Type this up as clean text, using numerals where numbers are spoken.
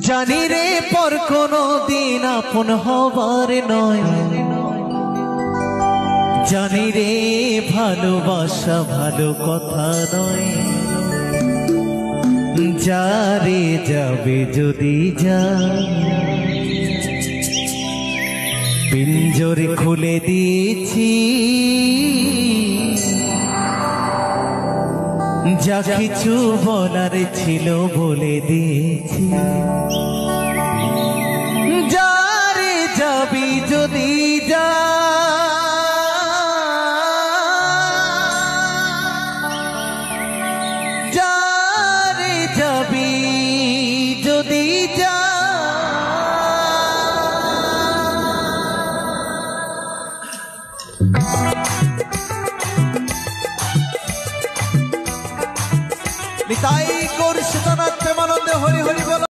জানি রে পর কোনো দিন আপন হবার নয়, জানি রে ভালোবাসা ভালো কথা নয়। যারে যাবে যদি যা, পিঞ্জরে খুলে দিয়েছি, যা কিছু বলার ছিল বলে দিয়েছি। যারে যাবি যদি যা, যারে যাবি যদি যা, নিতাই গৌর সীতানাথ প্রেমানন্দে হরি হরি বল।